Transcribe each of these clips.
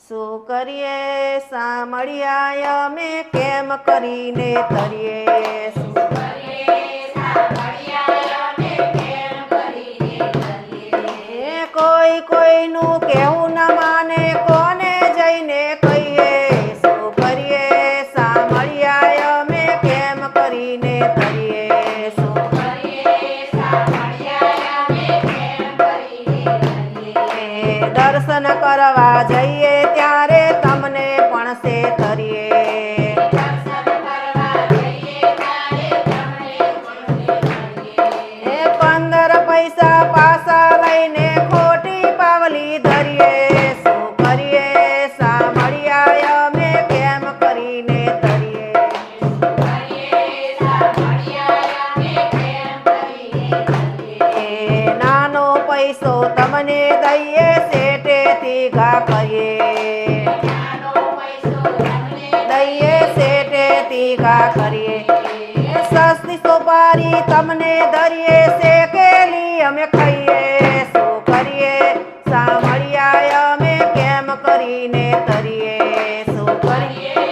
શું કરીએ સામળિયા અમે કેમ કરીને તરીએ શું કોઈ કોઈનું કેવું ન માને કોને જઈને કહીએ શું કરીએ સામળિયા અમે કેમ કરીને તરીએ શું દર્શન કરવા જઈએ ત્યારે તમને પણ સે તરીએ 15 પૈસા પાસા લઈને ખોટી પાવલી ધરીએ શું કરીએ સામળિયા અમે કેમ કરીને તરીએ નાનો પૈસો તમને દઈએ શેઠેથી ઘા કરીએ શેઠેથી ઘા કરીએ સસ્તી સોપારી તમને ધરીએ શેકેલી અમે ખાઈએ શું કરીએ સામળિયા અમે કેમ કરીને તરીએ શું કરીએ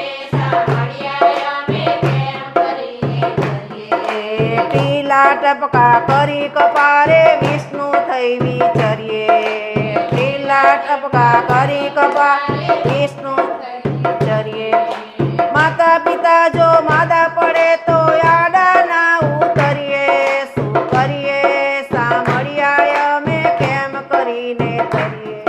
ટીલા ટપકા કરી કપારે વિષ્ણુ થઈ વિચરીએ ટીલા ટપકા કરી કપારે વિષ્ણુ વિચરીએ માતા પિતા જો માદા પડે તો આડા ના ઉતરીએ શું કરીએ સામળિયા અમે કેમ કરીને તરીએ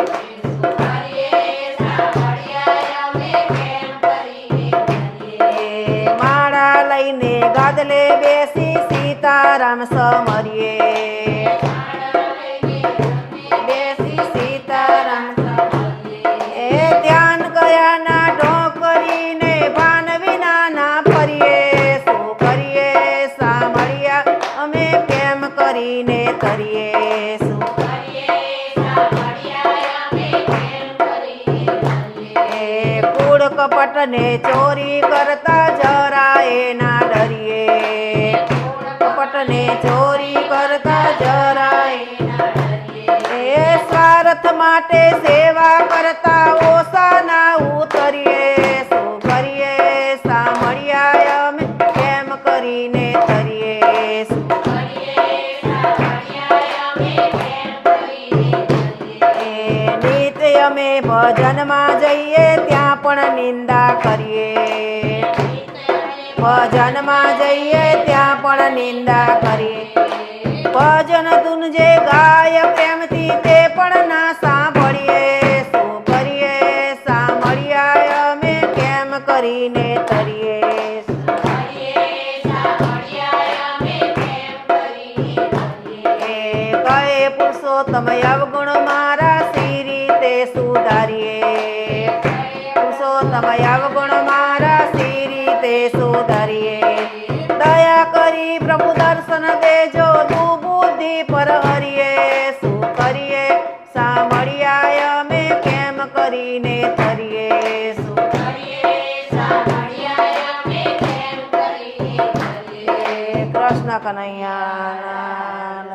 માળા લઈને ગાદલે બેસી સીતારામ સમરીએ સીતારામ ધ્યાન ગયા ના ઢોક કરીને ભાન વિના ના ફરીએ શું કરીએ સામળિયા અમે કેમ કરીને તરીએ શું કૂડ કપટ ને ચોરી કરતા જરાએ ના ડરીએ કપટ ને ચોરી કરતા જરાએ સ્વાર્થ માટે સેવા કરતા ઓછા ના ઉતરીએ શું કરીએ સામળિયા અમે કેમ કરીને તરીએ શું નિત્ય અમે ભજનમાં જઈએ ત્યાં પણ નિંદા કરીએ ભજનમાં જઈએ ત્યાં પણ નિંદા કરીએ ભજન ધૂન જે ગાય પ્રેમથી તે પણ ના સાંભળીએ શું કરીએ સામળિયા અમે કેમ કરીને તરીએ કહે પુરુષોત્તમ અવગુણ મારા સી રીતે સુધારીએ પુરુષોત્તમ અવગુણ મારા સી રીતે સુધારીએ દયા કરી પ્રભુ દર્શન દેજો દુબુદ્ધિ પર હરીએ શું કરીએ સામળિયા અમે કેમ કરીને તરીએ શું કૃષ્ણ કનૈયા